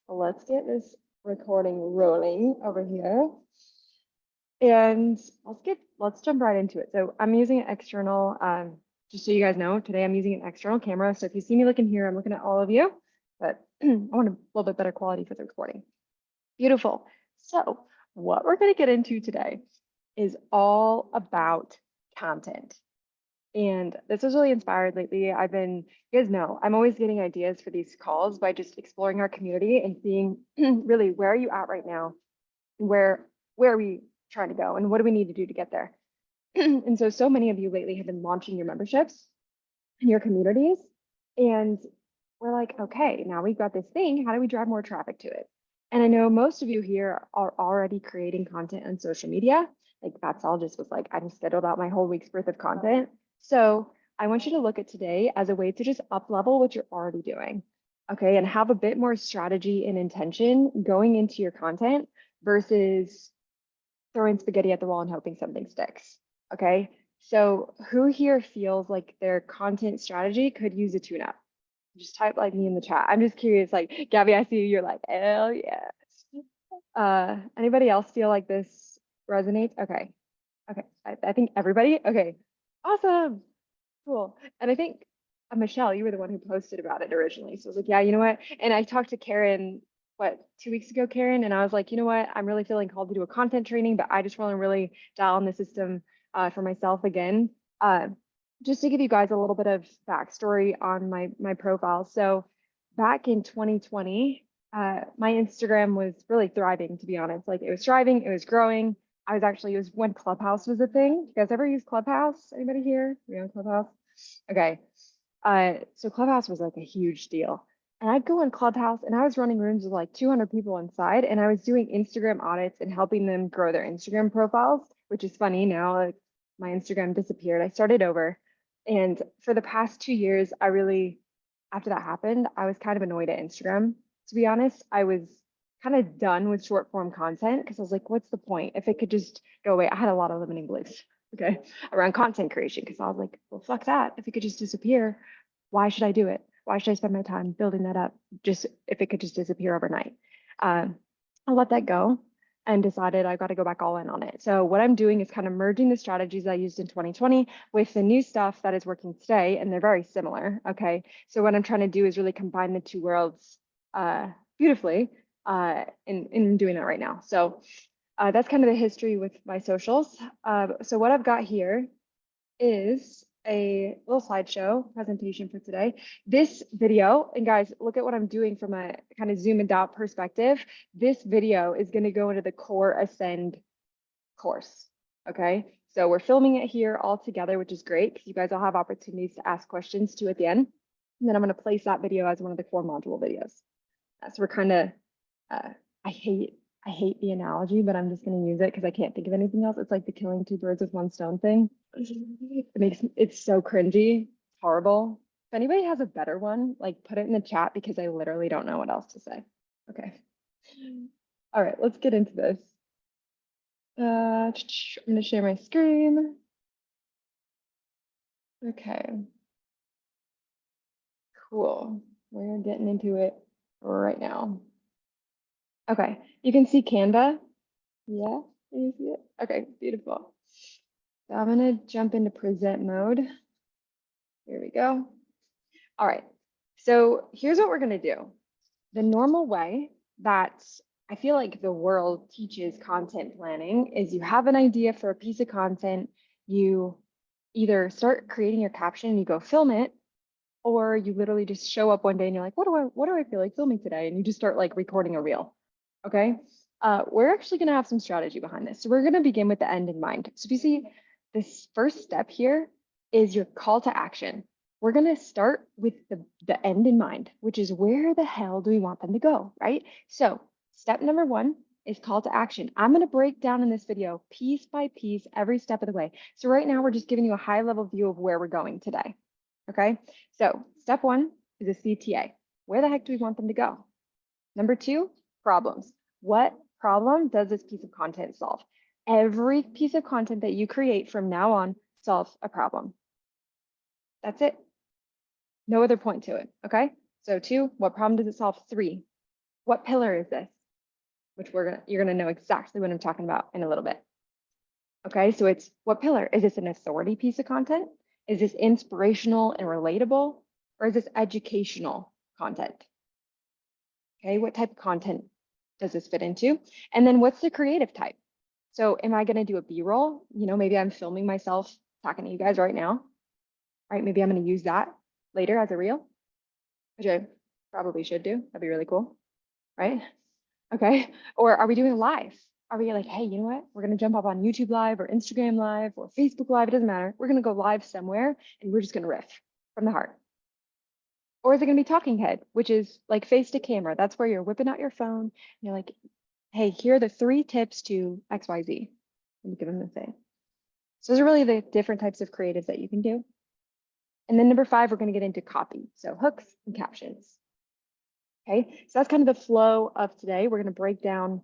let's get this recording rolling over here. And let's jump right into it. So I'm using an external, just so you guys know, today I'm using an external camera. So if you see me looking here, I'm looking at all of you, but I want a little bit better quality for the recording. Beautiful. So what we're going to get into today is all about content. And this was really inspired lately. You guys know, I'm always getting ideas for these calls by just exploring our community and seeing really where are you at right now? Where are we trying to go? And what do we need to do to get there? And so many of you lately have been launching your memberships in your communities. And we're like, okay, now we've got this thing. How do we drive more traffic to it? And I know most of you here are already creating content on social media. Like that's all just was like, I just scheduled out my whole week's worth of content. So I want you to look at today as a way to just up level what you're already doing. Okay. And have a bit more strategy and intention going into your content versus throwing spaghetti at the wall and hoping something sticks. Okay. So who here feels like their content strategy could use a tune up? Just type like me in the chat. I'm just curious, like Gabby, I see you, you're like, hell yeah. Anybody else feel like this resonates? Okay. Okay. I think everybody. Okay. Awesome. Cool. And I think Michelle, you were the one who posted about it originally. So I was like, yeah, you know what? And I talked to Karen, what, 2 weeks ago, Karen, and I was like, you know what? I'm really feeling called to do a content training, but I just want to really dial in the system for myself again. Uh, just to give you guys a little bit of backstory on my profile. So back in 2020, my Instagram was really thriving, to be honest. Like it was thriving, it was growing. It was when Clubhouse was a thing. You guys ever use Clubhouse? Anybody here? You on Clubhouse? Okay. So Clubhouse was like a huge deal. And I'd go on Clubhouse and I was running rooms with like 200 people inside and I was doing Instagram audits and helping them grow their Instagram profiles, which is funny now, like my Instagram disappeared. I started over. And for the past 2 years, after that happened, I was kind of annoyed at Instagram. To be honest, I was kind of done with short form content because I was like, what's the point? If it could just go away. I had a lot of limiting beliefs, okay, around content creation because I was like, well, fuck that. If it could just disappear, why should I do it? Why should I spend my time building that up just if it could just disappear overnight? I let that go and decided I've got to go back all in on it. So what I'm doing is kind of merging the strategies I used in 2020 with the new stuff that is working today, and they're very similar. Okay, so what I'm trying to do is really combine the two worlds beautifully in doing that right now. So that's kind of the history with my socials. So what I've got here is a little slideshow presentation for today. This video, and guys, look at what I'm doing from a kind of zoomed out perspective. This video is going to go into the Core Ascend course. Okay, so we're filming it here all together, which is great because you guys all have opportunities to ask questions too at the end. And then I'm going to place that video as one of the core module videos. So we're kind of, I hate the analogy, but I'm just going to use it because I can't think of anything else. It's like the killing two birds with one stone thing. It's so cringy, horrible. If anybody has a better one, like put it in the chat because I literally don't know what else to say. Okay. All right, let's get into this. I'm going to share my screen. Okay. Cool. We're getting into it right now. Okay, you can see Canva. Yeah, can you see it? Okay, beautiful. So I'm gonna jump into present mode. Here we go. All right, so here's what we're gonna do. The normal way that I feel like the world teaches content planning is you have an idea for a piece of content, you either start creating your caption and you go film it, or you literally just show up one day and you're like, what do I feel like filming today? And you just start like recording a reel. Okay. We're actually going to have some strategy behind this. So we're going to begin with the end in mind. So if you see this first step here is your call to action. We're going to start with the end in mind, which is where the hell do we want them to go, right? So step number one is call to action. I'm going to break down in this video piece by piece every step of the way. So right now we're just giving you a high level view of where we're going today. Okay, so step one is a CTA. Where the heck do we want them to go? Number two, problems. What problem does this piece of content solve? Every piece of content that you create from now on solves a problem. That's it. No other point to it. Okay, so two, what problem does it solve? Three, What pillar is this? Which you're gonna know exactly what I'm talking about in a little bit. Okay, so it's what pillar? Is this an authority piece of content? Is this inspirational and relatable? Or is this educational content? Okay, what type of content does this fit into? And then what's the creative type? So am I gonna do a B-roll? Maybe I'm filming myself talking to you guys right now, right? Maybe I'm gonna use that later as a reel, which I probably should do. That'd be really cool, right? Okay. Or are we doing live? Are we like, hey, you know what? We're going to jump up on YouTube Live or Instagram Live or Facebook Live. It doesn't matter. We're going to go live somewhere and we're just going to riff from the heart. Or is it going to be talking head, which is like face to camera? That's where you're whipping out your phone. And you're like, hey, here are the 3 tips to XYZ. And you give them the thing. So those are really the different types of creatives that you can do. And then number 5, we're going to get into copy. So hooks and captions. Okay, so that's kind of the flow of today. We're going to break down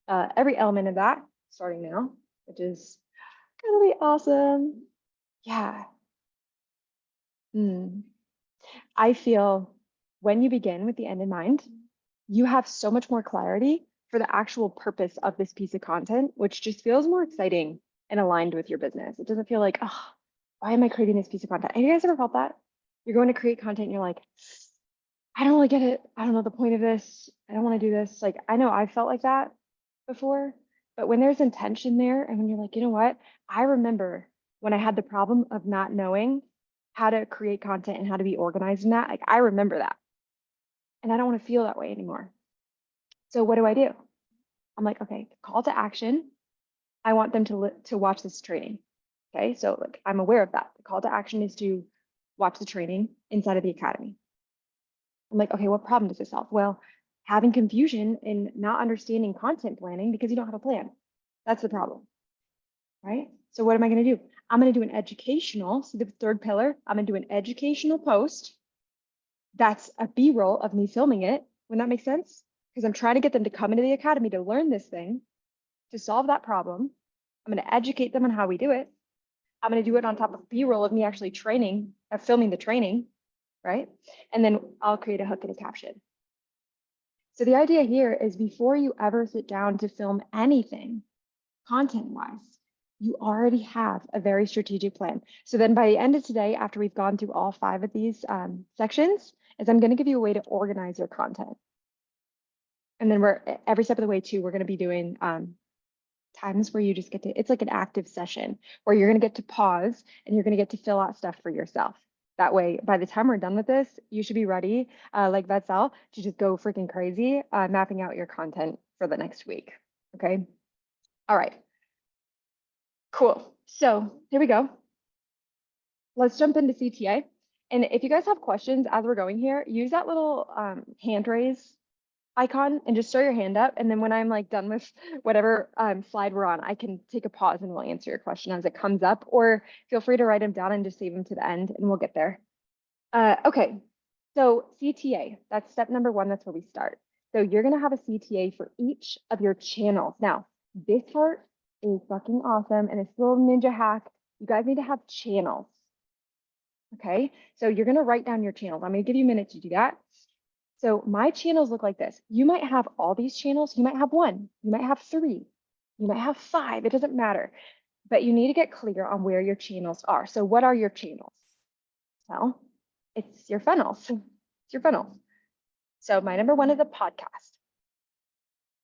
every element of that starting now, which is going to be awesome. Yeah. I feel when you begin with the end in mind, you have so much more clarity for the actual purpose of this piece of content, which just feels more exciting and aligned with your business. It doesn't feel like, oh, why am I creating this piece of content? Have you guys ever felt that? You're going to create content and you're like, I don't really get it. I don't know the point of this. I don't want to do this. Like, I know I felt like that before, but when there's intention there and when you're like, you know what? I remember when I had the problem of not knowing how to create content and how to be organized in that. Like, I remember that. And I don't want to feel that way anymore. So what do? I'm like, okay, call to action. I want them to watch this training. Okay, so like I'm aware of that. The call to action is to watch the training inside of the academy. I'm like, okay, what problem does this solve? Well, having confusion and not understanding content planning because you don't have a plan. That's the problem, right? So what am I going to do? I'm going to do an educational, so the 3rd pillar, I'm going to do an educational post. That's a B-roll of me filming it. Wouldn't that make sense? Because I'm trying to get them to come into the academy to learn this thing, to solve that problem. I'm going to educate them on how we do it. I'm going to do it on top of B-roll of me actually training, filming the training, right? And then I'll create a hook and a caption. So the idea here is before you ever sit down to film anything content-wise, you already have a very strategic plan. So then by the end of today, after we've gone through all 5 of these sections, is I'm going to give you a way to organize your content. And then every step of the way too, we're going to be doing times where you just get to, it's like an active session where you're going to get to pause and you're going to get to fill out stuff for yourself. That way, by the time we're done with this, you should be ready, like Vetsal, to just go freaking crazy, mapping out your content for the next week. Okay. All right. Cool. So here we go. Let's jump into CTA. And if you guys have questions as we're going here, use that little hand raise icon and just throw your hand up. And then when I'm like done with whatever slide we're on, I can take a pause and we'll answer your question as it comes up, or feel free to write them down and just save them to the end and we'll get there. Okay, so CTA, that's step number 1. That's where we start. So you're gonna have a CTA for each of your channels. Now, this part is fucking awesome and it's a little ninja hack. You guys need to have channels. Okay, so you're gonna write down your channels. I'm gonna give you a minute to do that. So my channels look like this. You might have all these channels. You might have 1, you might have 3, you might have 5. It doesn't matter, but you need to get clear on where your channels are. So what are your channels? Well, it's your funnels. It's your funnels. So my number 1 is a podcast.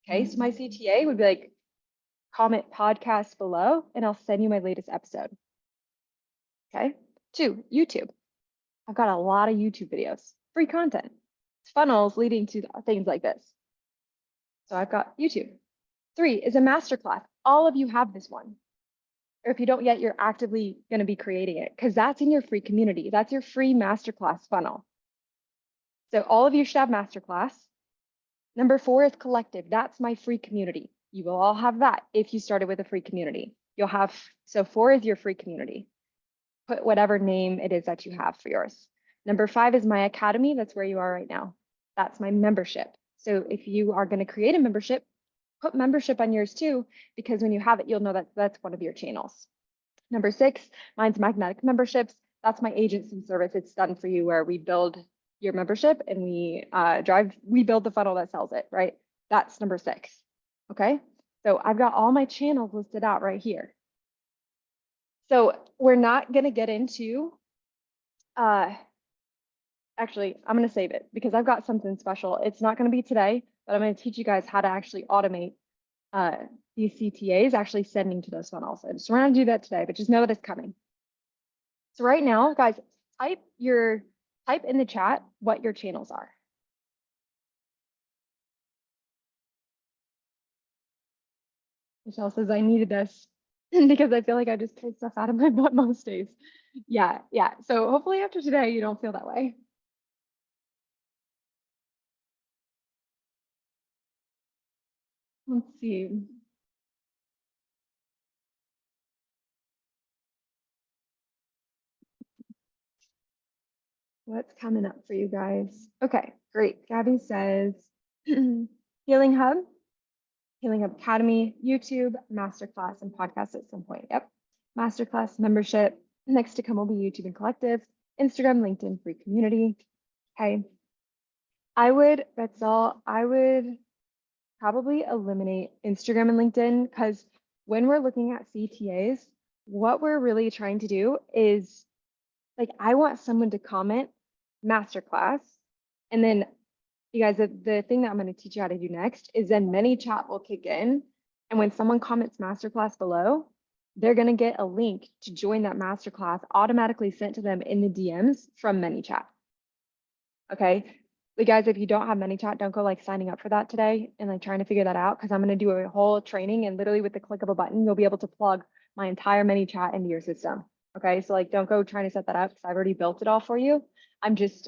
Okay, so my CTA would be like, comment podcast below and I'll send you my latest episode. Okay, 2, YouTube. I've got a lot of YouTube videos, free content. It's funnels leading to things like this. So I've got YouTube. 3 is a masterclass. All of you have this one. Or if you don't yet, you're actively going to be creating it because that's in your free community. That's your free masterclass funnel. So all of you should have masterclass. Number 4 is collective. That's my free community. You will all have that if you started with a free community. You'll have, so 4 is your free community. Put whatever name it is that you have for yours. Number 5 is my academy. That's where you are right now. That's my membership. So if you are going to create a membership, put membership on yours too, because when you have it, you'll know that that's one of your channels. Number 6, mine's magnetic memberships. That's my agency service. It's done for you where we build your membership and we build the funnel that sells it, right? That's number 6. Okay. So I've got all my channels listed out right here. So we're not going to get into, actually, I'm going to save it because I've got something special. It's not going to be today, but I'm going to teach you guys how to actually automate these CTAs actually sending to those funnels. I just want to do that today, but just know that it's coming. So right now, guys, type in the chat what your channels are. Michelle says I needed this because I feel like I just pulled stuff out of my butt most days. Yeah. So hopefully after today, you don't feel that way. Let's see. What's coming up for you guys? Okay, great. Gabby says Healing Hub, Healing Hub Academy, YouTube, Masterclass, and podcast at some point. Yep. Masterclass membership. Next to come will be YouTube and Collective, Instagram, LinkedIn, free community. Okay. I would probably eliminate Instagram and LinkedIn because when we're looking at CTAs, what we're really trying to do is like, I want someone to comment masterclass. And then you guys, the thing that I'm going to teach you how to do next is then ManyChat will kick in. And when someone comments masterclass below, they're going to get a link to join that masterclass automatically sent to them in the DMs from ManyChat. Okay. But guys, if you don't have ManyChat, don't go like signing up for that today and like trying to figure that out because I'm going to do a whole training and literally with the click of a button, you'll be able to plug my entire ManyChat into your system. Okay. So like, don't go trying to set that up because I've already built it all for you. I'm just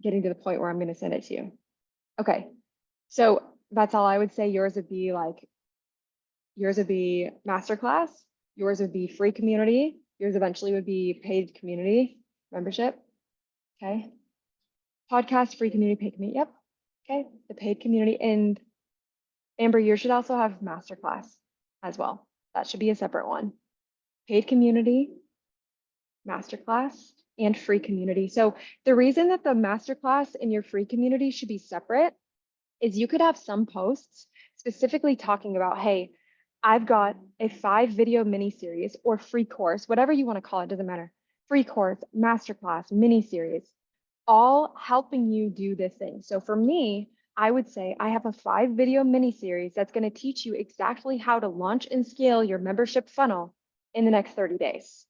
getting to the point where I'm going to send it to you. Okay. So that's all I would say. Yours would be masterclass. Yours would be free community. Yours eventually would be paid community membership. Okay. Podcast, free community, paid community. Yep. Okay. The paid community. And Amber, you should also have masterclass as well. That should be a separate one. Paid community, masterclass, and free community. So the reason that the masterclass and your free community should be separate is you could have some posts specifically talking about, hey, I've got a 5-video mini series or free course, whatever you want to call it, doesn't matter. Free course, masterclass, mini series, all helping you do this thing. So for me, I would say I have a 5-video mini series that's going to teach you exactly how to launch and scale your membership funnel in the next 30 days.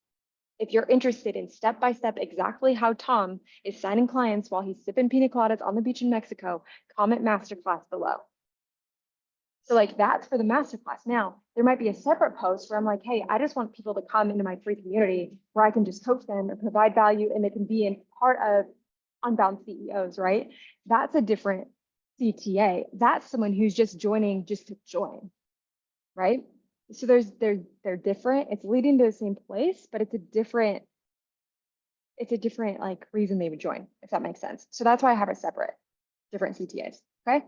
If you're interested in step-by-step exactly how Tom is signing clients while he's sipping pina coladas on the beach in Mexico, comment masterclass below. So like that's for the masterclass. Now, there might be a separate post where I'm like, hey, I just want people to come into my free community where I can just coach them or provide value and they can be in part of Unbound CEOs, right? That's a different CTA. That's someone who's just joining just to join, right? So they're different. It's leading to the same place, but it's a different like reason they would join, if that makes sense. So that's why I have it separate, different CTAs. Okay.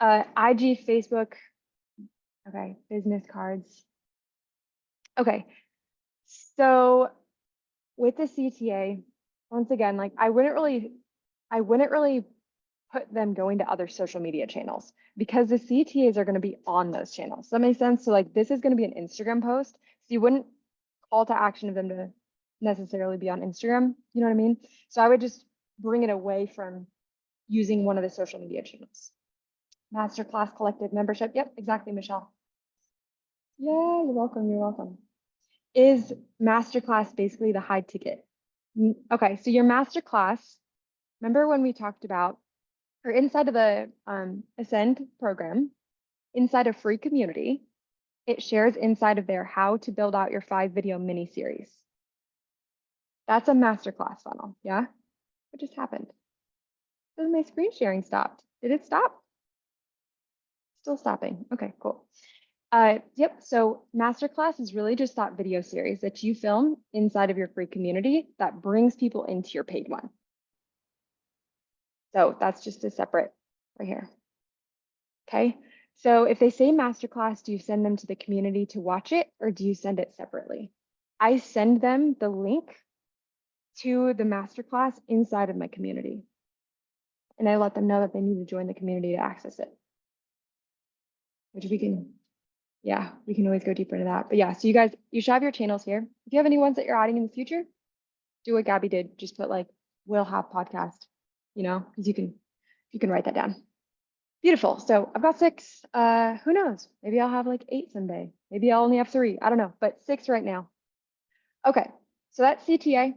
IG, Facebook. Okay. Business cards. Okay. So with the CTA, once again, like I wouldn't really put them going to other social media channels because the CTAs are going to be on those channels. Does that make sense? So like this is going to be an Instagram post. So you wouldn't call to action of them to necessarily be on Instagram. You know what I mean? So I would just bring it away from using one of the social media channels. Masterclass collective membership. Yep, exactly, Michelle. Yeah, you're welcome. You're welcome. Is masterclass basically the high ticket? Okay, so your masterclass, remember when we talked about, or inside of the Ascend program, inside of free community, it shares inside of there how to build out your 5-video mini series. That's a masterclass funnel. Yeah. What just happened? My screen sharing stopped. Did it stop? Still stopping. Okay, cool. Yep. So masterclass is really just that video series that you film inside of your free community that brings people into your paid one. So that's just a separate right here. Okay. So if they say masterclass, do you send them to the community to watch it or do you send it separately? I send them the link to the masterclass inside of my community. And I let them know that they need to join the community to access it, which we can, yeah, we can always go deeper into that. But yeah, so you guys, you should have your channels here. If you have any ones that you're adding in the future, do what Gabby did. Just put like, will have podcast, you know, because you can write that down. Beautiful. So I've got 6. Who knows? Maybe I'll have like 8 someday. Maybe I'll only have 3. I don't know, but 6 right now. Okay, so that's CTA.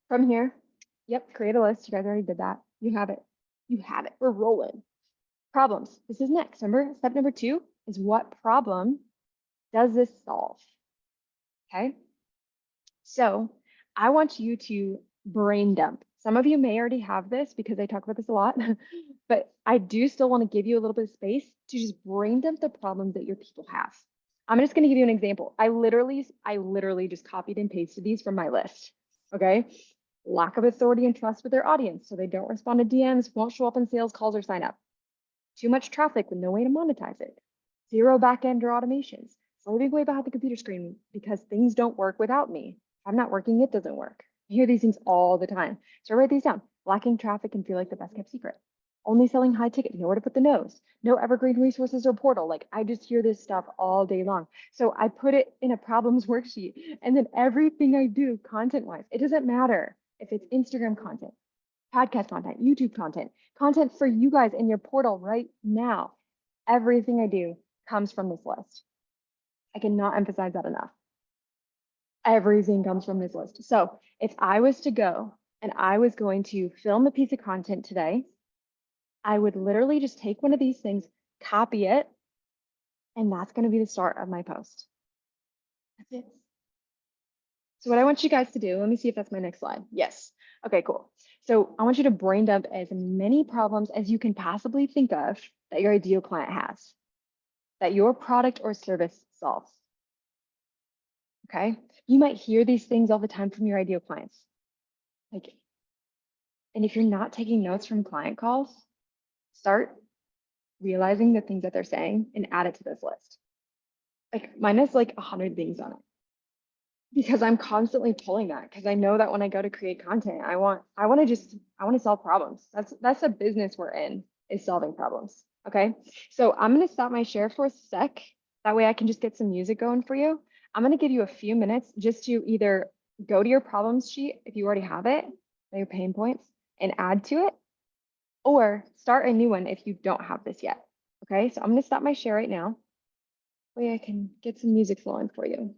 From here, yep, create a list. You guys already did that. You have it. You have it. We're rolling. Problems. This is next. Remember, step number 2 is what problem does this solve? Okay. So I want you to brain dump. Some of you may already have this because I talk about this a lot, but I do still want to give you a little bit of space to just brain dump the problems that your people have. I'm just going to give you an example. I literally just copied and pasted these from my list. Okay. Lack of authority and trust with their audience, so they don't respond to DMs, won't show up in sales calls or sign up. Too much traffic with no way to monetize it. 0 backend or automations. Slaving away behind the computer screen because things don't work without me. If I'm not working, it doesn't work. I hear these things all the time. So write these down. Lacking traffic can feel like the best kept secret. Only selling high ticket, nowhere to put the nose. No evergreen resources or portal. Like I just hear this stuff all day long. So I put it in a problems worksheet. And then everything I do content wise, it doesn't matter if it's Instagram content, podcast content, YouTube content, content for you guys in your portal right now. Everything I do comes from this list. I cannot emphasize that enough. Everything comes from this list. So if I was to go and I was going to film a piece of content today, I would literally just take one of these things, copy it, and that's going to be the start of my post. That's it. So what I want you guys to do, let me see if that's my next slide. Yes. Okay, cool. So I want you to brain dump as many problems as you can possibly think of that your ideal client has, that your product or service solves. Okay. You might hear these things all the time from your ideal clients. Like, and if you're not taking notes from client calls, start realizing the things that they're saying and add it to this list. Like mine is like 100 things on it because I'm constantly pulling that because I know that when I go to create content, I want to solve problems. That's a business we're in, is solving problems. Okay. So I'm going to stop my share for a sec. That way I can just get some music going for you. I'm going to give you a few minutes just to either go to your problems sheet if you already have it, your pain points, and add to it, or start a new one if you don't have this yet. Okay, so I'm going to stop my share right now. That way I can get some music flowing for you.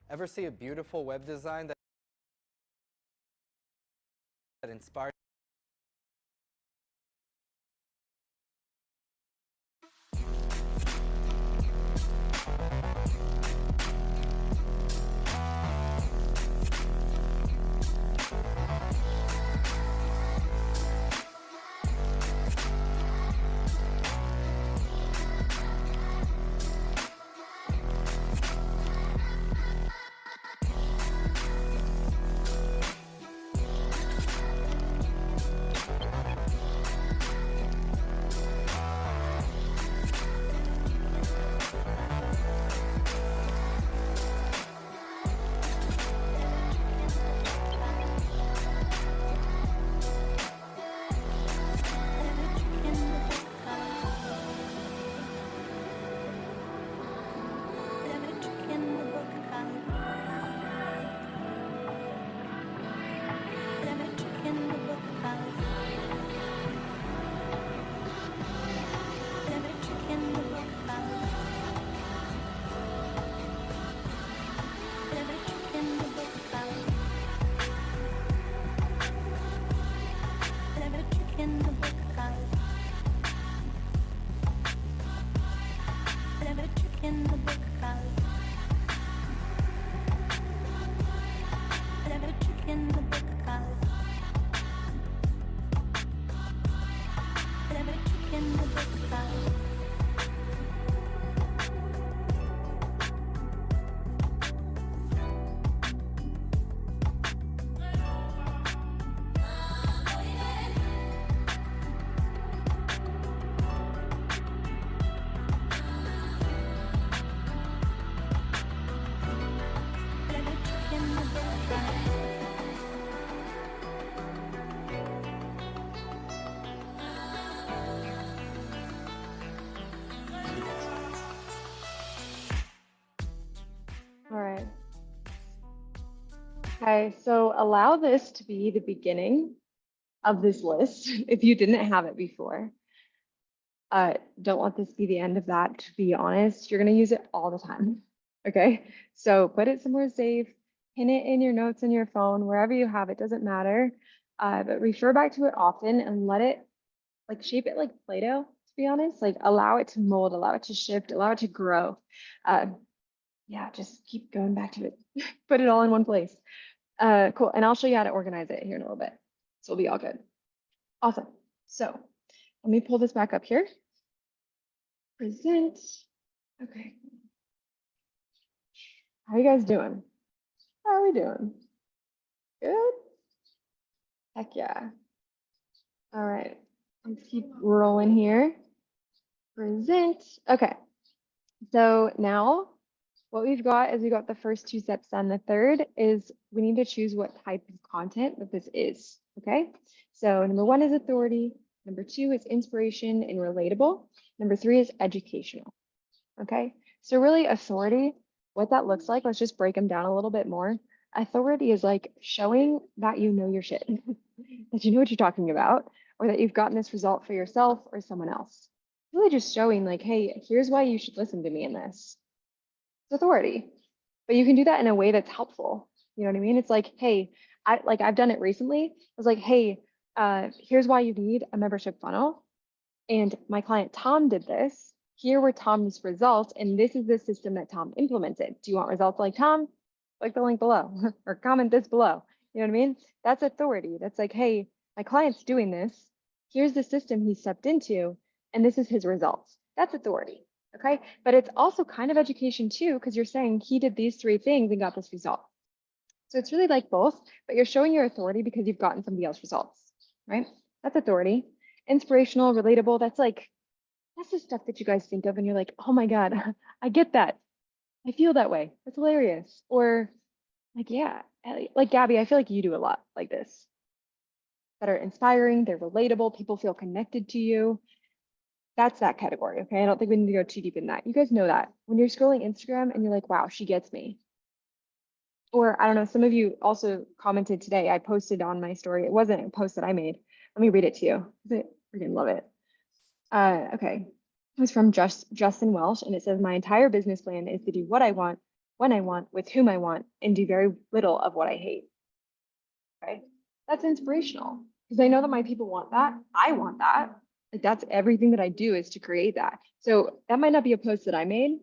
Ever see a beautiful web design that inspires? All right. Okay, so allow this to be the beginning of this list if you didn't have it before. Don't let this be the end of that. To be honest, you're going to use it all the time. Okay, so put it somewhere safe, pin it in your notes in your phone, wherever you have it, doesn't matter. But refer back to it often and let it like shape it like Play-Doh, to be honest. Like allow it to mold, allow it to shift, allow it to grow. Yeah, just keep going back to it. Put it all in one place. Cool. And I'll show you how to organize it here in a little bit. So it'll be all good. Awesome. So let me pull this back up here. Present. Okay. How are you guys doing? How are we doing? Good? Heck yeah. All right. Let's keep rolling here. Present. Okay. So now what we've got is we got the first two steps done. The third is we need to choose what type of content that this is. Okay. So number one is authority. Number two is inspiration and relatable. Number three is educational. Okay. So really authority, what that looks like, let's just break them down a little bit more. Authority is like showing that you know your shit, that you know what you're talking about, or that you've gotten this result for yourself or someone else. Really just showing like, hey, here's why you should listen to me in this. It's authority. But you can do that in a way that's helpful. You know what I mean? It's like, hey, I've done it recently. I was like, hey, here's why you need a membership funnel. And my client Tom did this. Here were Tom's results, and this is the system that Tom implemented. Do you want results like Tom? Click the link below or comment this below. You know what I mean? That's authority. That's like, hey, my client's doing this. Here's the system he stepped into, and this is his results. That's authority. Okay. But it's also kind of education too, because you're saying he did these three things and got this result. So it's really like both, but you're showing your authority because you've gotten somebody else results, right? That's authority. Inspirational, relatable. That's the stuff that you guys think of and you're like, oh my God, I get that. I feel that way. That's hilarious. Or like, yeah, like Gabby, I feel like you do a lot like this that are inspiring, they're relatable, people feel connected to you. That's that category. Okay. I don't think we need to go too deep in that. You guys know that when you're scrolling Instagram and you're like, wow, she gets me. Or I don't know, some of you also commented today. I posted on my story. It wasn't a post that I made. Let me read it to you. I freaking love it. Okay. It was from Justin Welsh, and it says, my entire business plan is to do what I want, when I want, with whom I want, and do very little of what I hate. Okay. That's inspirational because I know that my people want that. I want that. Like that's everything that I do is to create that. So that might not be a post that I made,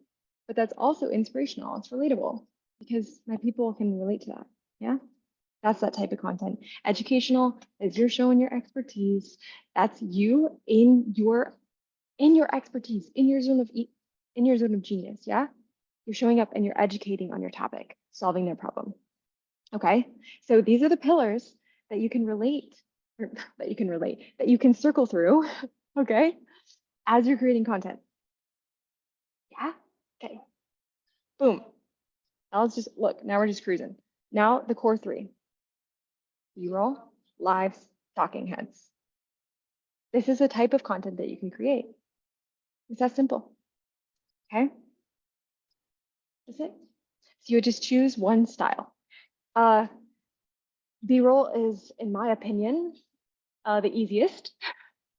but that's also inspirational. It's relatable because my people can relate to that. Yeah. That's that type of content. Educational is you're showing your expertise. That's you in your expertise, in your zone of genius. Yeah. You're showing up and you're educating on your topic, solving their problem. Okay. So these are the pillars that you can relate, or that you can circle through. Okay. As you're creating content. Yeah. Okay. Boom. Now let's just look. Now we're just cruising. Now the core three. B-roll, lives, talking heads. This is a type of content that you can create. It's that simple. Okay. That's it. So you would just choose one style. B-roll is, in my opinion, the easiest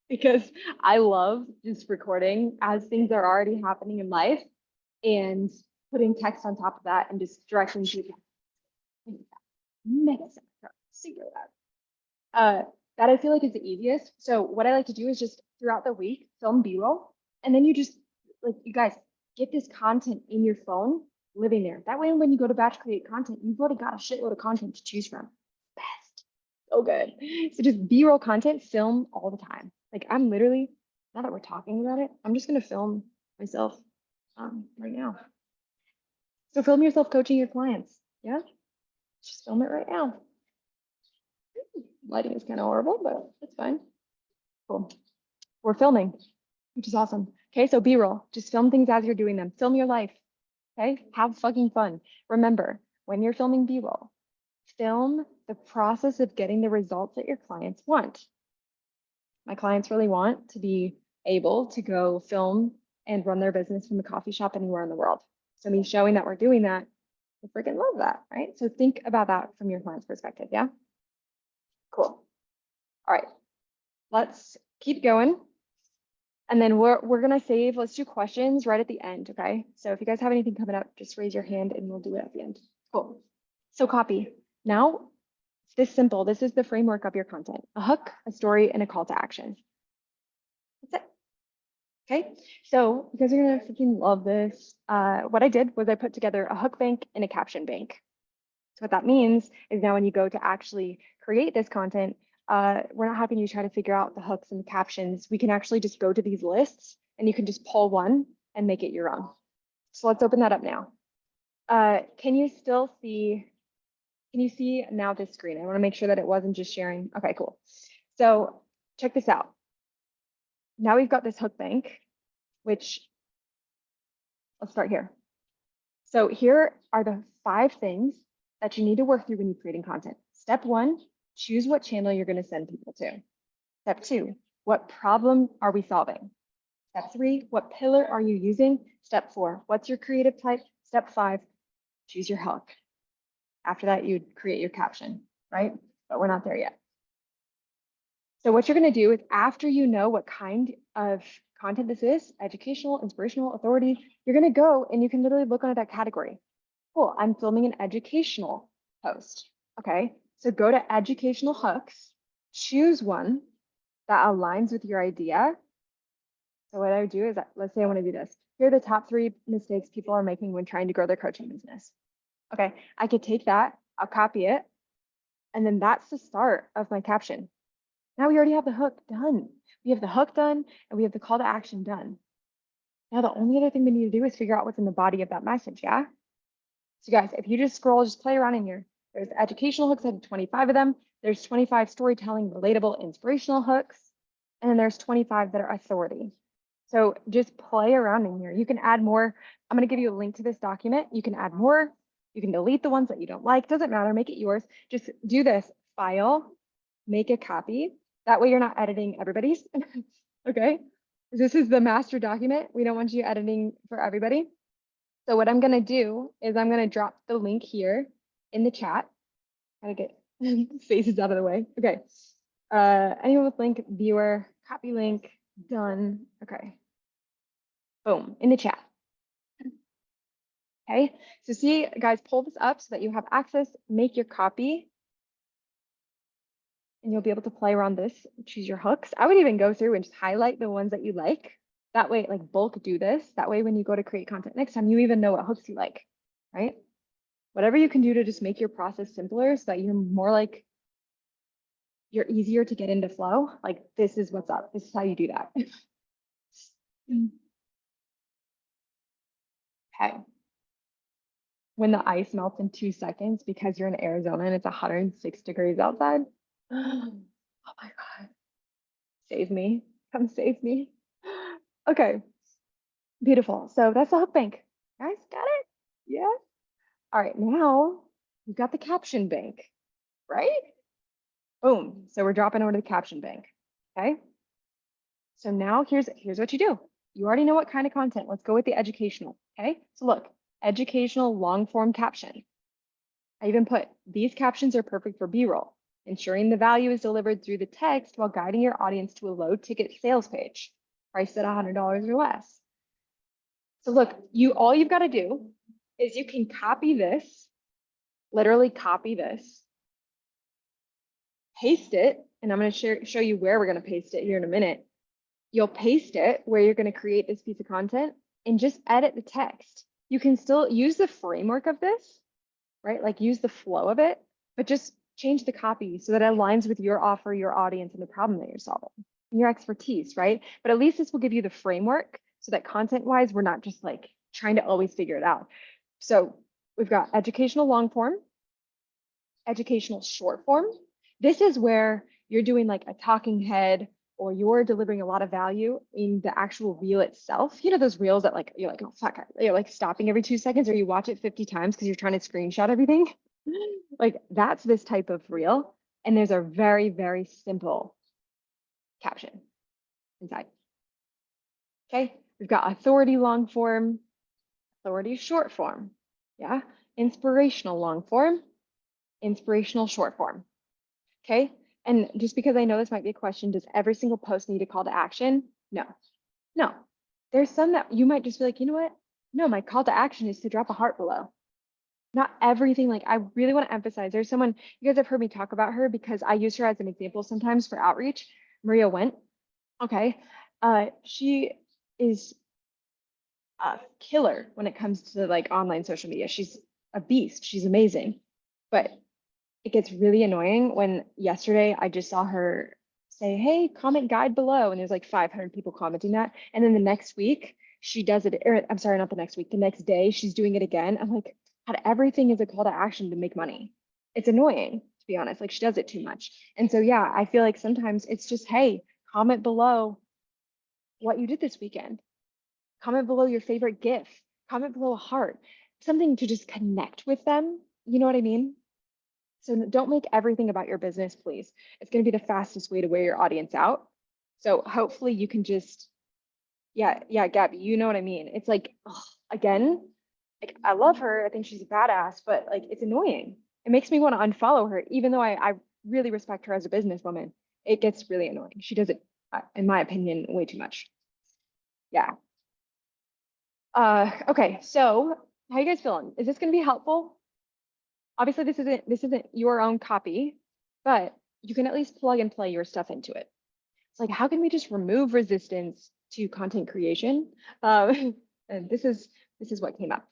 because I love just recording as things are already happening in life and putting text on top of that and just directing people. Mega super loud. That I feel like is the easiest. So what I like to do is just throughout the week film B-roll, and then you just like you guys get this content in your phone living there. That way, when you go to batch create content, you've already got a shitload of content to choose from. Best, so good. So just B-roll content, film all the time. Like I'm literally, now that we're talking about it, I'm just gonna film myself right now. So film yourself coaching your clients. Yeah, just film it right now. Lighting is kind of horrible, but it's fine. Cool. We're filming, which is awesome. Okay, so B-roll, just film things as you're doing them. Film your life. Okay, have fucking fun. Remember, when you're filming B-roll, film the process of getting the results that your clients want. My clients really want to be able to go film and run their business from a coffee shop anywhere in the world. So me showing that we're doing that, they freaking love that, right? So think about that from your client's perspective, yeah? Cool. All right, let's keep going. And then we're gonna save, let's do questions right at the end, okay? So if you guys have anything coming up, just raise your hand and we'll do it at the end. Cool. So copy. Now, it's this simple. This is the framework of your content: a hook, a story, and a call to action. That's it. Okay, so you guys are gonna freaking love this. What I did was I put together a hook bank and a caption bank. So what that means is now when you go to actually create this content, we're not having you try to figure out the hooks and the captions. We can actually just go to these lists and you can just pull one and make it your own. So let's open that up now. Can you still see, can you see now this screen? I wanna make sure that it wasn't just sharing. Okay, cool. So check this out. Now we've got this hook bank, which, let's start here. So here are the 5 things that you need to work through when you're creating content. Step 1, choose what channel you're going to send people to. Step 2, what problem are we solving? Step 3, what pillar are you using? Step 4, what's your creative type? Step 5, choose your hook. After that, you'd create your caption, right? But we're not there yet. So what you're going to do is, after you know what kind of content this is, educational, inspirational, authority, you're going to go and you can literally look under that category. Cool, I'm filming an educational post. Okay, so go to educational hooks, choose one that aligns with your idea. So what I would do is, let's say I want to do this. Here are the top 3 mistakes people are making when trying to grow their coaching business. Okay, I could take that, I'll copy it, and then that's the start of my caption. Now we already have the hook done. We have the hook done and we have the call to action done. Now the only other thing we need to do is figure out what's in the body of that message, yeah? So guys, if you just scroll, just play around in here. There's educational hooks, I have 25 of them. There's 25 storytelling, relatable, inspirational hooks. And then there's 25 that are authority. So just play around in here. You can add more. I'm going to give you a link to this document. You can add more. You can delete the ones that you don't like. Doesn't matter. Make it yours. Just do this. File, make a copy. That way you're not editing everybody's. Okay. This is the master document. We don't want you editing for everybody. So what I'm going to do is I'm going to drop the link here in the chat. Gotta get faces out of the way. Okay. Anyone with link, viewer, copy link, done. Okay. Boom, in the chat. Okay. So see, guys, pull this up so that you have access, make your copy, and you'll be able to play around this, choose your hooks. I would even go through and just highlight the ones that you like. That way, like bulk do this. That way, when you go to create content next time, you even know what hooks you like, right? Whatever you can do to just make your process simpler so that you're more like, you're easier to get into flow. Like, this is what's up. This is how you do that. Okay. When the ice melts in 2 seconds because you're in Arizona and it's 106 degrees outside. Oh my God. Save me. Come save me. Okay. Beautiful. So that's the hook bank. Guys, got it? Yeah. All right. Now we've got the caption bank, right? Boom. So we're dropping over to the caption bank. Okay. So now here's what you do. You already know what kind of content. Let's go with the educational. Okay. So look, educational long form caption. I even put, these captions are perfect for B-roll, ensuring the value is delivered through the text while guiding your audience to a low ticket sales page, priced at $100 or less. So look, all you've got to do is you can copy this, literally copy this, paste it, and I'm going to show you where we're going to paste it here in a minute. You'll paste it where you're going to create this piece of content and just edit the text. You can still use the framework of this, right? Like use the flow of it, but just change the copy so that it aligns with your offer, your audience, and the problem that you're solving, and your expertise, right? But at least this will give you the framework so that content-wise, we're not just like trying to always figure it out. So we've got educational long form, educational short form. This is where you're doing like a talking head, or you're delivering a lot of value in the actual reel itself. You know, those reels that like, you're like, oh, fuck, you're like stopping every 2 seconds, or you watch it 50 times because you're trying to screenshot everything. Like that's this type of reel. And there's a very, very simple caption inside. Okay, we've got authority long form, authority short form. Yeah, inspirational long form, inspirational short form. Okay, and just because I know this might be a question, does every single post need a call to action? No, no. There's some that you might just be like, you know what? No, my call to action is to drop a heart below. Not everything, like I really want to emphasize there's someone, you guys have heard me talk about her because I use her as an example sometimes for outreach. Maria Went. Okay. She is a killer when it comes to like online social media. She's a beast. She's amazing. But it gets really annoying when yesterday I just saw her say, hey, comment guide below. And there's like 500 people commenting that. And then the next week she does it, or I'm sorry, not the next week, the next day she's doing it again. I'm like, God, everything is a call to action to make money. It's annoying, to be honest. Like she does it too much. And so, yeah, I feel like sometimes it's just, hey, comment below what you did this weekend. Comment below your favorite GIF. Comment below a heart. Something to just connect with them. You know what I mean? So don't make everything about your business, please. It's going to be the fastest way to wear your audience out. So hopefully you can just, yeah, Gabby, you know what I mean? It's like, ugh, again, like I love her. I think she's a badass, but like it's annoying. It makes me want to unfollow her, even though I really respect her as a businesswoman. It gets really annoying. She does it, in my opinion, way too much. Yeah. Okay, so how you guys feeling? Is this going to be helpful? Obviously, this isn't your own copy, but you can at least plug and play your stuff into it. It's like, how can we just remove resistance to content creation? And this is what came up.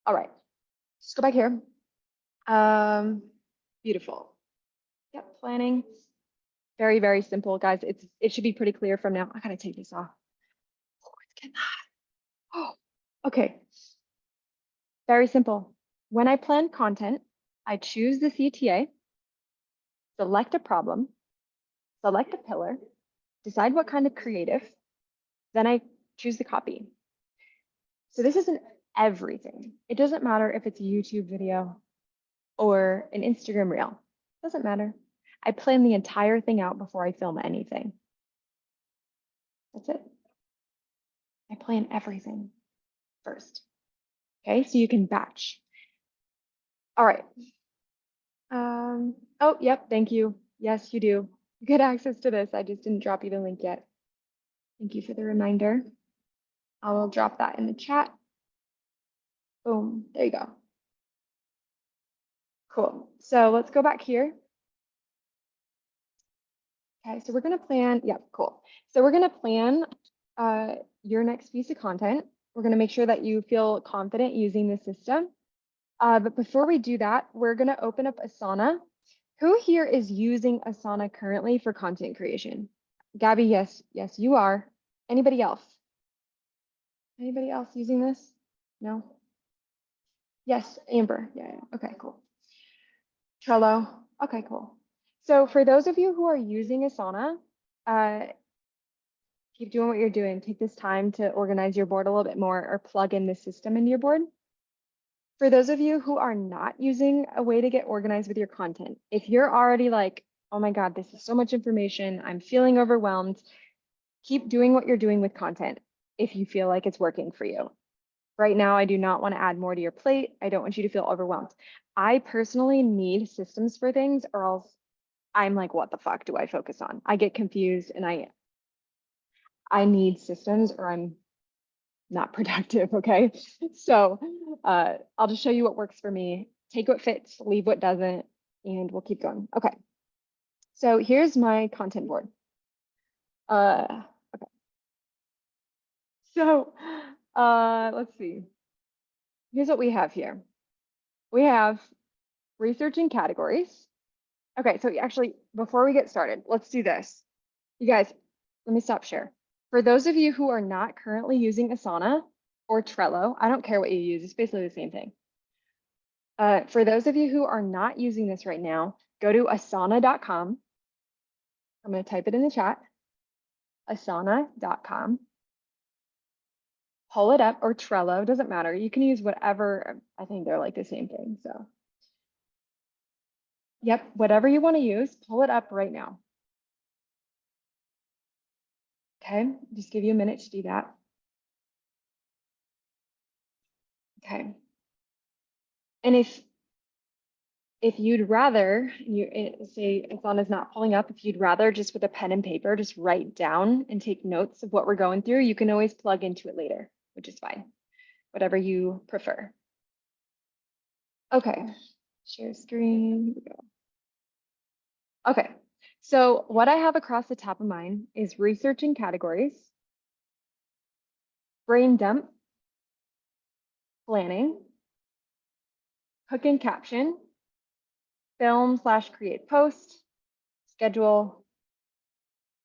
All right, just go back here. Beautiful. Yep, planning. Very, very simple, guys. It should be pretty clear from now. I gotta take this off. Oh, it's getting hot. Oh, okay. Very simple. When I plan content, I choose the CTA, select a problem, select a pillar, decide what kind of creative, then I choose the copy. So this isn't everything. It doesn't matter if it's a YouTube video or an Instagram reel. It doesn't matter. I plan the entire thing out before I film anything. That's it. I plan everything first. Okay, so you can batch. All right. Oh, yep, thank you. Yes, you do. You get access to this. I just didn't drop you the link yet. Thank you for the reminder. I will drop that in the chat. Boom, there you go. Cool. So let's go back here. Okay, so we're gonna plan, yep, cool. So we're gonna plan your next piece of content. We're gonna make sure that you feel confident using the system. But before we do that, we're gonna open up Asana. Who here is using Asana currently for content creation? Gabby, yes, yes, you are. Anybody else? Anybody else using this? No? Yes, Amber, yeah, okay, cool. Trello, okay, cool. So for those of you who are using Asana, keep doing what you're doing. Take this time to organize your board a little bit more or plug in the system into your board. For those of you who are not using a way to get organized with your content, if you're already like, oh my God, this is so much information, I'm feeling overwhelmed, keep doing what you're doing with content if you feel like it's working for you. Right now, I do not want to add more to your plate. I don't want you to feel overwhelmed. I personally need systems for things or else I'm like, what the fuck do I focus on? I get confused and I need systems or I'm not productive, okay? So I'll just show you what works for me. Take what fits, leave what doesn't, and we'll keep going. Okay, so here's my content board. Okay, so let's see. Here's what we have here. We have researching categories. Okay, so actually, before we get started, let's do this. You guys, let me stop share. For those of you who are not currently using Asana or Trello, I don't care what you use, it's basically the same thing. For those of you who are not using this right now, go to asana.com. I'm going to type it in the chat. Asana.com. Pull it up or Trello, doesn't matter. You can use whatever. I think they're like the same thing. So Yep, whatever you want to use, pull it up right now. Okay, just give you a minute to do that. Okay. And if you'd rather, say Asana's not pulling up, if you'd rather just with a pen and paper, just write down and take notes of what we're going through, you can always plug into it later, which is fine, whatever you prefer. Okay, share screen. Here we go. Okay, so what I have across the top of mine is researching categories, brain dump, planning, hook and caption, film/create post, schedule,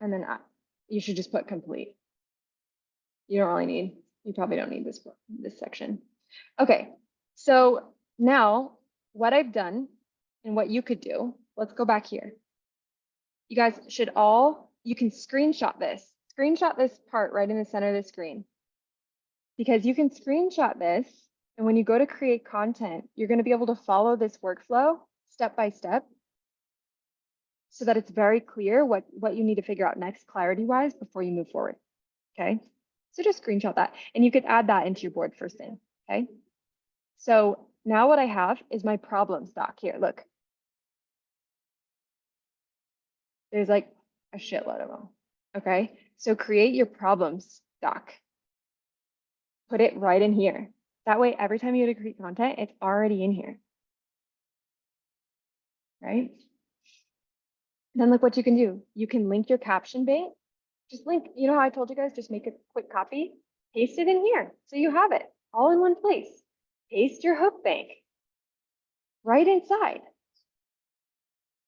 and then you should just put complete. You don't really need, you probably don't need this section. Okay, so now what I've done and what you could do, let's go back here. You guys should you can screenshot this part right in the center of the screen. Because you can screenshot this, and when you go to create content, you're going to be able to follow this workflow step by step so that it's very clear what you need to figure out next clarity-wise before you move forward. Okay, so just screenshot that, and you could add that into your board first thing. Okay, so now what I have is my problems doc here. Look, there's like a shitload of them. Okay, so create your problems doc. Put it right in here. That way, every time you go to create content, it's already in here. Right? Then look what you can do. You can link your caption bank. Just link, you know how I told you guys, just make a quick copy, paste it in here. So you have it all in one place. Paste your hook bank right inside.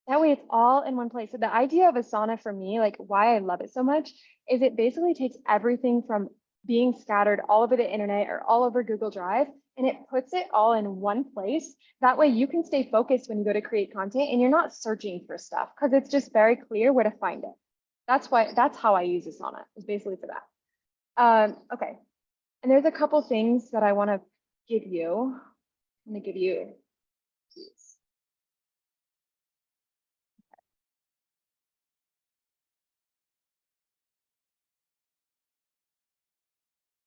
That way it's all in one place. So the idea of Asana for me, like why I love it so much, is it basically takes everything from being scattered all over the internet or all over Google Drive, and it puts it all in one place. That way you can stay focused when you go to create content and you're not searching for stuff because it's just very clear where to find it. That's how I use Asana, is basically for that. Okay, and there's a couple things that I want to give you. I'm going to give you these.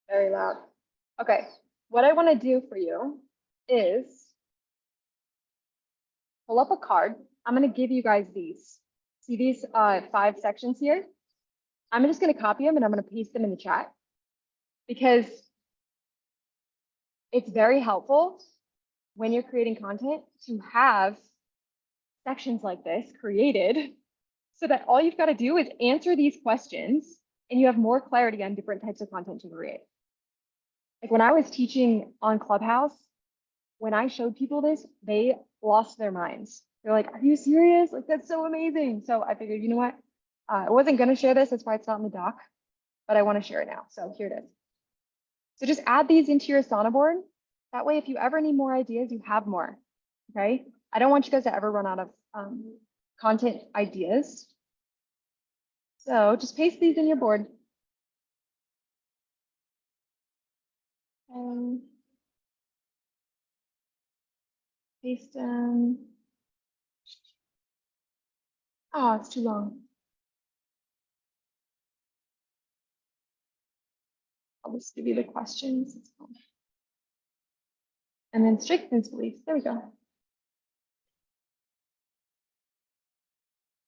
Very loud. Okay, what I want to do for you is pull up a card. I'm going to give you guys these. See these 5 sections here? I'm just going to copy them and I'm going to paste them in the chat because it's very helpful when you're creating content to have sections like this created so that all you've got to do is answer these questions and you have more clarity on different types of content to create. Like when I was teaching on Clubhouse, when I showed people this, they lost their minds. They're like, are you serious? Like, that's so amazing. So I figured, you know what? I wasn't going to share this. That's why it's not in the doc, but I want to share it now. So here it is. So just add these into your Asana board. That way, if you ever need more ideas, you have more. Okay. I don't want you guys to ever run out of content ideas. So just paste these in your board. Paste them. Oh, it's too long. I'll just give you the questions. And then strengths and beliefs. There we go.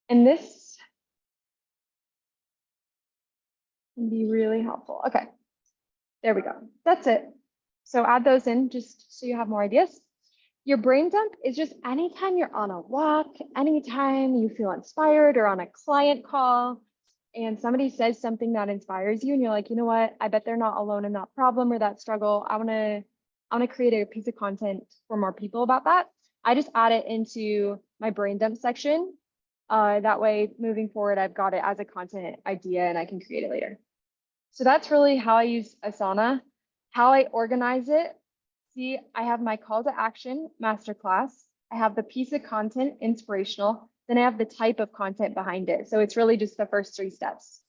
And this can be really helpful. Okay, there we go. That's it. So add those in just so you have more ideas. Your brain dump is just anytime you're on a walk, anytime you feel inspired or on a client call and somebody says something that inspires you and you're like, you know what, I bet they're not alone in that problem or that struggle. I want to create a piece of content for more people about that. I just add it into my brain dump section. That way, moving forward, I've got it as a content idea and I can create it later. So that's really how I use Asana. How I organize it. See, I have my call to action masterclass. I have the piece of content inspirational. Then I have the type of content behind it. So it's really just the first 3 steps.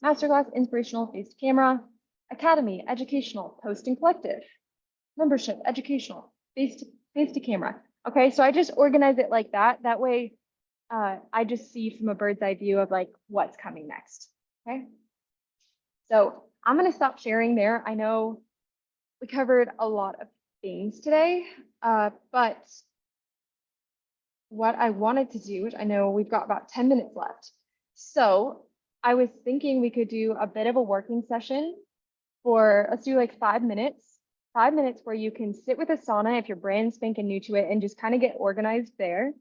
Masterclass, inspirational, face to camera, academy, educational, post and collective, membership, educational, face to camera. Okay, so I just organize it like that. That way, I just see from a bird's eye view of like what's coming next. Okay. So I'm gonna stop sharing there. I know we covered a lot of things today, but what I wanted to do, which I know we've got about 10 minutes left. So I was thinking we could do a bit of a working session for, let's do like 5 minutes where you can sit with Asana if you're brand spanking new to it and just kind of get organized there.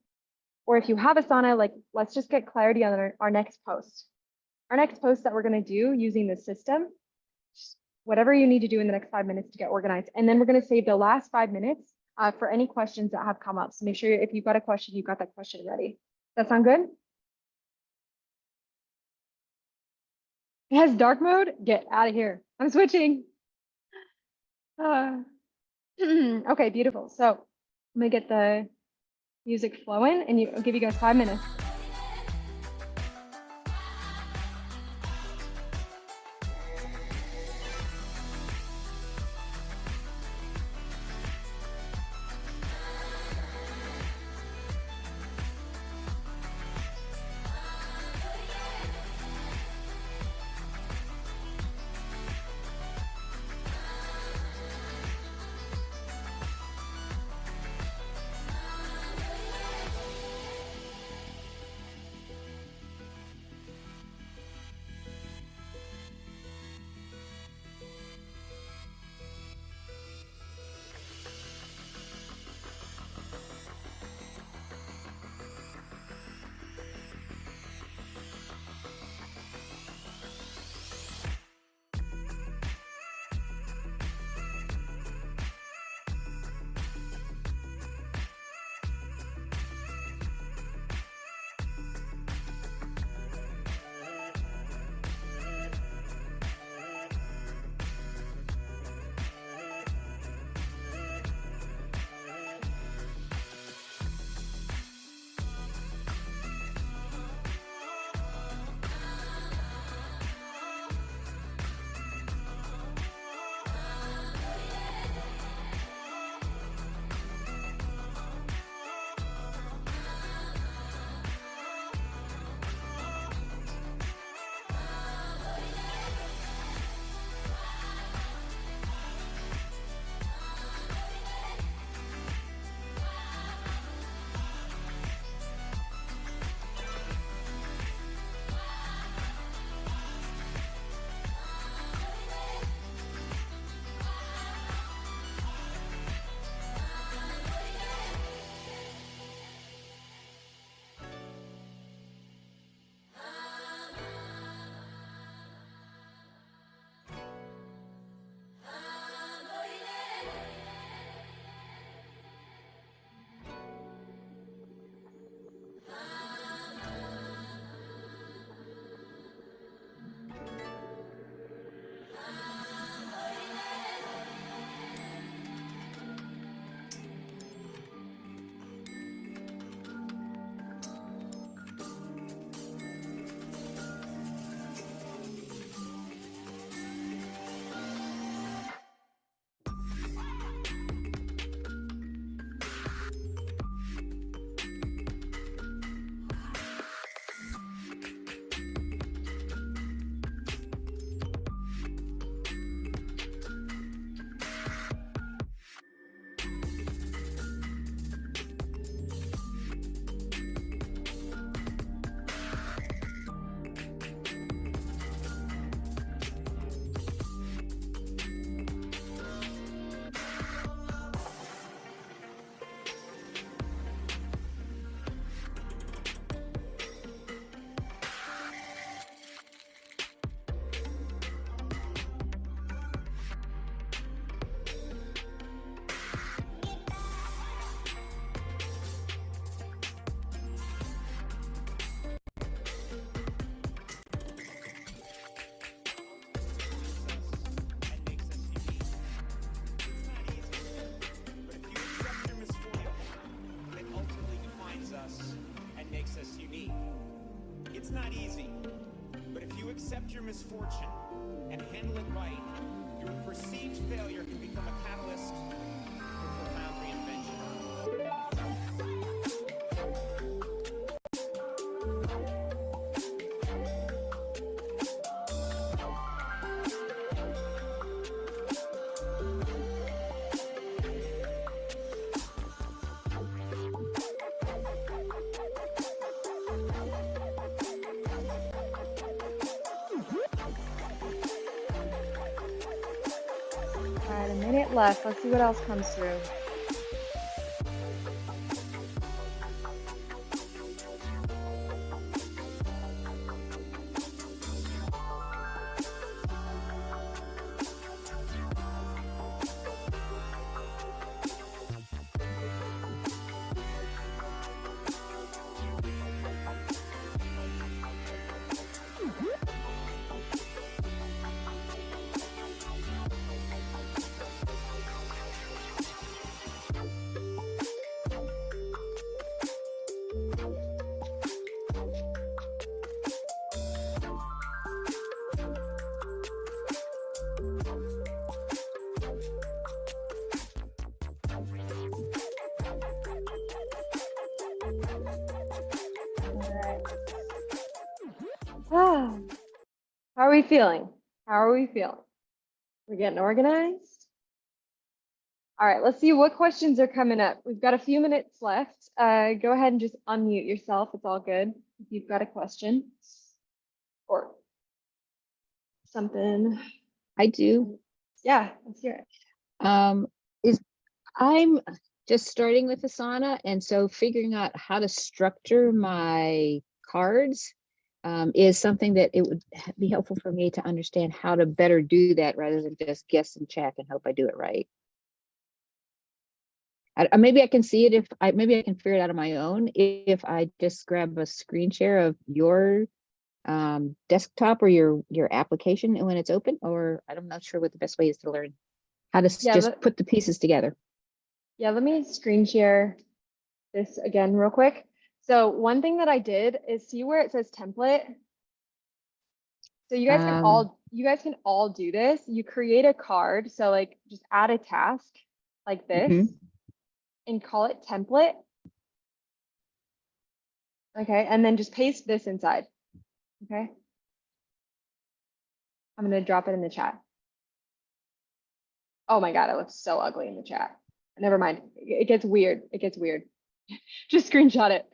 Or if you have Asana, like let's just get clarity on our next post. Our next post that we're going to do using the system, whatever you need to do in the next 5 minutes to get organized. And then we're going to save the last 5 minutes for any questions that have come up. So make sure if you've got a question, you've got that question ready. That sound good? It has dark mode? Get out of here. I'm switching. Okay, beautiful. So I'm gonna get the music flowing and I'll give you guys 5 minutes. It's not easy, but if you accept your misfortune and handle it right, your perceived failure can become a catalyst for profound reinvention. All right, a minute left. Let's see what else comes through. Ah, how are we feeling? How are we feeling? We're getting organized. All right, let's see what questions are coming up. We've got a few minutes left. Go ahead and just unmute yourself. It's all good. If you've got a question or something. I do. Yeah, let's hear it. I'm just starting with Asana, and so figuring out how to structure my cards is something that it would be helpful for me to understand how to better do that rather than just guess and check and hope I do it right. Maybe I can see it maybe I can figure it out on my own if I just grab a screen share of your desktop or your application and when it's open, or I'm not sure what the best way is to learn how to just put the pieces together. Yeah, let me screen share this again real quick. So one thing that I did is see where it says template. So you guys can all do this. You create a card. So like just add a task like this and call it template. Okay, and then just paste this inside. Okay. I'm gonna drop it in the chat. Oh my God, it looks so ugly in the chat. Never mind. It gets weird. It gets weird. Just screenshot it.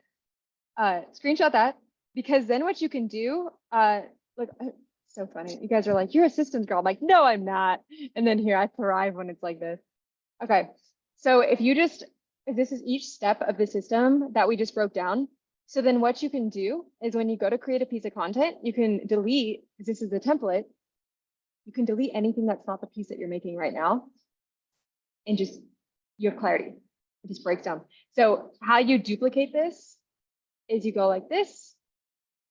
Screenshot that, because then what you can do, look, so funny. You guys are like, you're a systems girl. I'm like, no, I'm not. And then here I thrive when it's like this. Okay. So if this is each step of the system that we just broke down. So then what you can do is when you go to create a piece of content, you can delete, because this is the template, you can delete anything that's not the piece that you're making right now. And just, you have clarity. It just breaks down. So how you duplicate this is you go like this,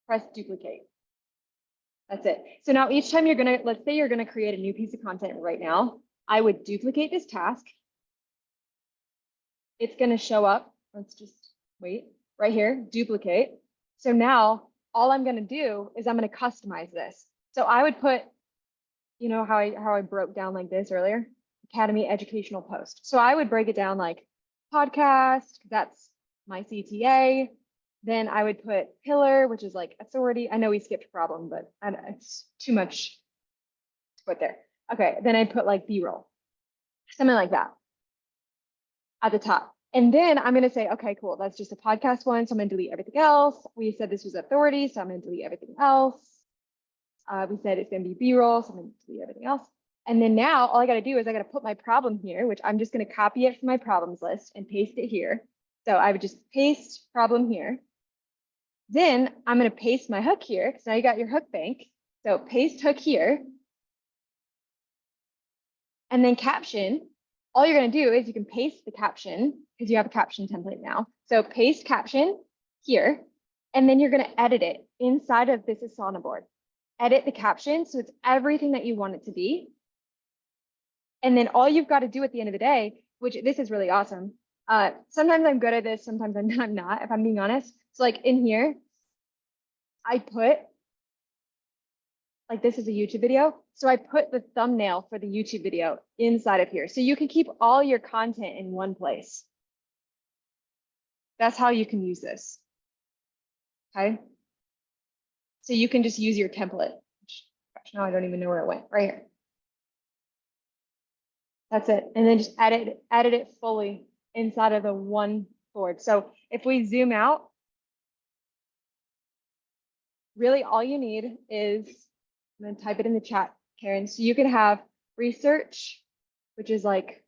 press duplicate. That's it. So now each time let's say you're gonna create a new piece of content right now, I would duplicate this task. It's gonna show up. Let's just wait right here, duplicate. So now all I'm gonna do is I'm gonna customize this. So I would put, you know how I broke down like this earlier, Academy Educational Post. So I would break it down like podcast, that's my CTA. Then I would put pillar, which is like authority. I know we skipped problem, but it's too much to put there. Okay, then I put like B-roll, something like that at the top. And then I'm gonna say, okay, cool, that's just a podcast one, so I'm gonna delete everything else. We said this was authority, so I'm gonna delete everything else. We said it's gonna be B-roll, so I'm gonna delete everything else. And then now all I gotta do is I gotta put my problem here, which I'm just gonna copy it from my problems list and paste it here. So I would just paste problem here. Then I'm going to paste my hook here, because now you got your hook bank. So paste hook here. And then caption, all you're going to do is you can paste the caption, because you have a caption template now. So paste caption here, and then you're going to edit it inside of this Asana board. Edit the caption so it's everything that you want it to be. And then all you've got to do at the end of the day, which this is really awesome. Sometimes I'm good at this, sometimes I'm not, if I'm being honest. So like in here, I put, like this is a YouTube video. So I put the thumbnail for the YouTube video inside of here. So you can keep all your content in one place. That's how you can use this. Okay. So you can just use your template. Gosh, now I don't even know where it went. Right here. That's it. And then just edit it fully inside of the one board. So if we zoom out, really all you need is, I'm going to type it in the chat, Karen. So you can have research, which is like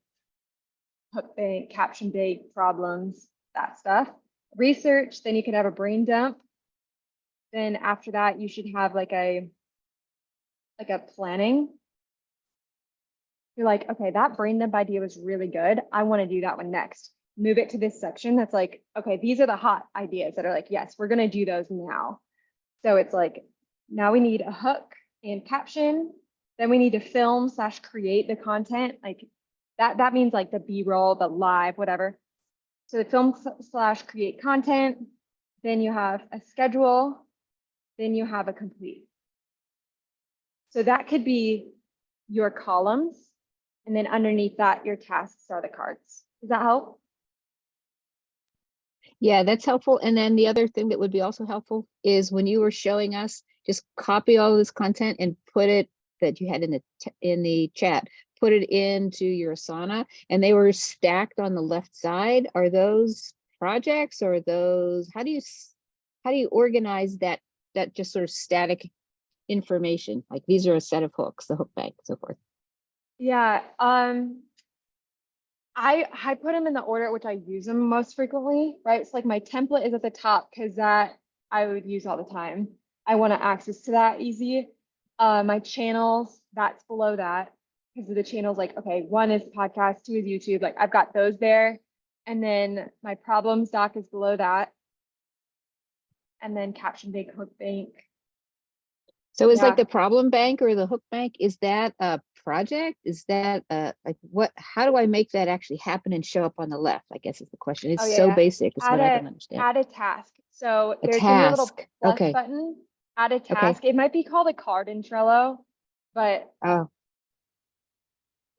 hook bank, caption bank, problems, that stuff. Research, then you can have a brain dump. Then after that, you should have like a planning. You're like, okay, that brain dump idea was really good. I want to do that one next. Move it to this section that's like, okay, these are the hot ideas that are like, yes, we're going to do those now. So it's like, now we need a hook and caption. Then we need to film / create the content. Like that means like the B-roll, the live, whatever. So the film / create content. Then you have a schedule. Then you have a complete. So that could be your columns. And then underneath that, your tasks are the cards. Does that help? Yeah, that's helpful. And then the other thing that would be also helpful is when you were showing us, just copy all this content and put it that you had in the chat, put it into your Asana, and they were stacked on the left side. Are those projects or those, how do you organize that just sort of static information? Like these are a set of hooks, the hook bank, so forth. Yeah, I put them in the order at which I use them most frequently, right? It's like my template is at the top because that I would use all the time. I want to access to that easy. My channels, that's below that because the channels like, okay, 1 is podcast, 2 is YouTube. Like I've got those there. And then my problems doc is below that. And then caption bank, hook bank. So is like Yeah. the problem bank or the hook bank, is that a project? Is that like what, how do I make that actually happen and show up on the left? I guess is the question. It's Oh, yeah, so yeah. basic is what I don't understand. Add a task. So A there's gonna be a little task. plus Okay. button, add a Okay. task. It might be called a card in Trello, but, Oh,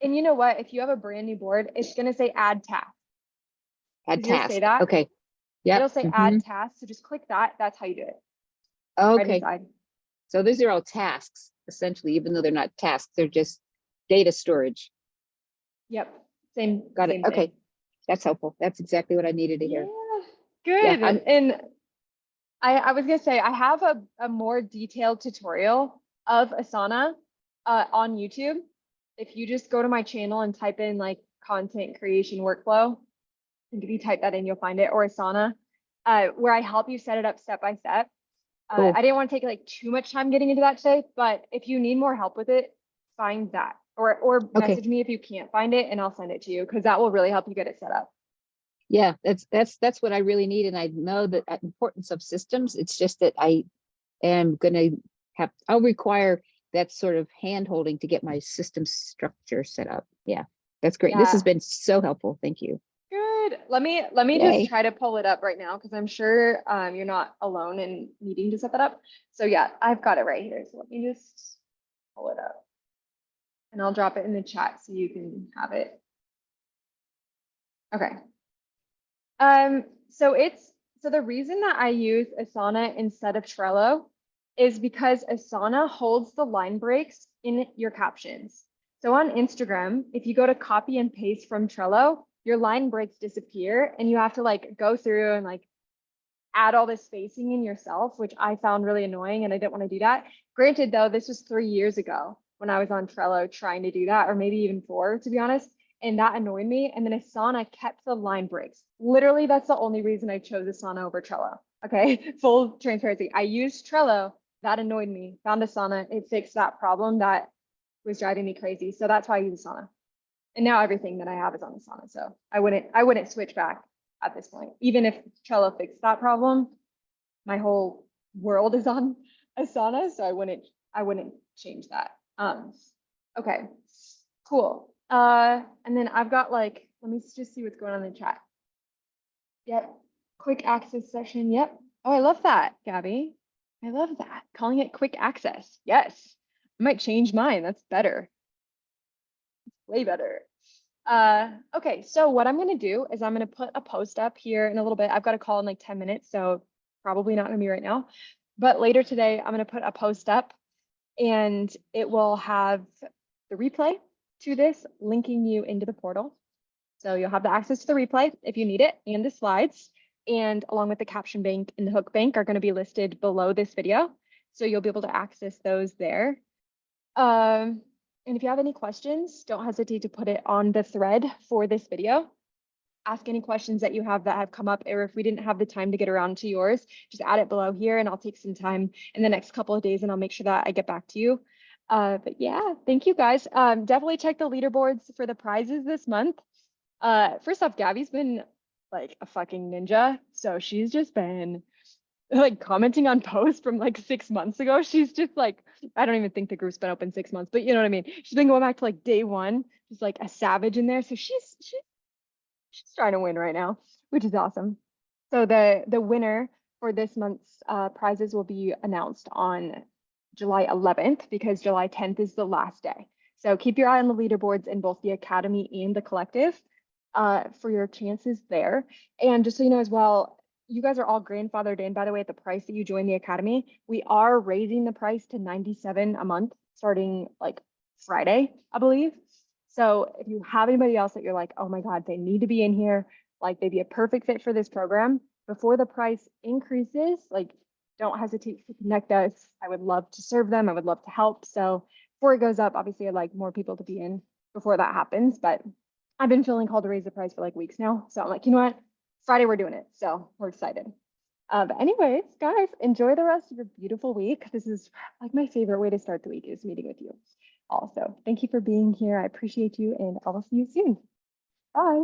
and you know what? If you have a brand new board, it's gonna say add task. add Does yours say task. that? Okay. Yep. It'll say Mhm. add task, so just click that. That's how you do it. Right Okay. inside. So these are all tasks, essentially, even though they're not tasks, they're just data storage. Yep, same. Got it. same Okay. thing. That's helpful. That's exactly what I needed to hear. Yeah, good. I'm- And I was gonna say, I have a more detailed tutorial of Asana on YouTube. If you just go to my channel and type in like content creation workflow, and if you type that in, you'll find it, or Asana, where I help you set it up step by step. Cool. I didn't want to take like too much time getting into that today, but if you need more help with it, find that or Okay. message me if you can't find it and I'll send it to you because that will really help you get it set up. Yeah, that's what I really need. And I know the importance of systems. It's just that I am gonna I'll require that sort of hand holding to get my system structure set up. Yeah, that's great. This has Yeah. been so helpful. Thank you. Good. Let me Yay. just try to pull it up right now because I'm sure you're not alone in needing to set that up. So yeah, I've got it right here. So let me just pull it up. And I'll drop it in the chat so you can have it. Okay. So the reason that I use Asana instead of Trello is because Asana holds the line breaks in your captions. So on Instagram, if you go to copy and paste from Trello, your line breaks disappear and you have to like go through and like add all this spacing in yourself, which I found really annoying and I didn't want to do that. Granted though, this was 3 years ago when I was on Trello trying to do that, or maybe even 4 to be honest. And that annoyed me. And then Asana kept the line breaks. Literally, that's the only reason I chose Asana over Trello. Okay, full transparency. I used Trello. That annoyed me. Found Asana. It fixed that problem that was driving me crazy. So that's why I use Asana. And now everything that I have is on Asana. So I wouldn't switch back at this point. Even if Trello fixed that problem, my whole world is on Asana. So I wouldn't change that. Okay, cool. And then I've got like, let me just see what's going on in the chat. Yep, quick access session. Yep. Oh, I love that, Gabby. I love that. Calling it quick access. Yes. I might change mine. That's better. Way better. Okay, so what I'm gonna do is I'm gonna put a post up here in a little bit. I've got a call in like 10 minutes, so probably not gonna be right now. But later today, I'm gonna put a post up and it will have the replay to this linking you into the portal. So you'll have the access to the replay if you need it and the slides. And along with the caption bank and the hook bank are going to be listed below this video. So you'll be able to access those there. And if you have any questions, don't hesitate to put it on the thread for this video. Ask any questions that you have that have come up, or if we didn't have the time to get around to yours, just add it below here and I'll take some time in the next couple of days and I'll make sure that I get back to you. But yeah, thank you guys. Definitely check the leaderboards for the prizes this month. First off, Gabby's been like a fucking ninja. So she's just been like commenting on posts from like 6 months ago. She's just like, I don't even think the group's been open 6 months, but you know what I mean? She's been going back to like day one, just like a savage in there. So she's trying to win right now, which is awesome. So the winner for this month's prizes will be announced on July 11th because July 10th is the last day. So keep your eye on the leaderboards in both the Academy and the Collective for your chances there. And just so you know as well, you guys are all grandfathered in, by the way, at the price that you join the Academy. We are raising the price to $97 a month starting like Friday, I believe. So if you have anybody else that you're like, oh my God, they need to be in here, like they'd be a perfect fit for this program, before the price increases, like don't hesitate to connect us. I would love to serve them. I would love to help. So before it goes up, obviously I'd like more people to be in before that happens, but I've been feeling called to raise the price for like weeks now. So I'm like, you know what? Friday we're doing it. So we're excited. But anyways, guys, enjoy the rest of your beautiful week. This is like my favorite way to start the week is meeting with you. Also, thank you for being here. I appreciate you and I will see you soon. Bye.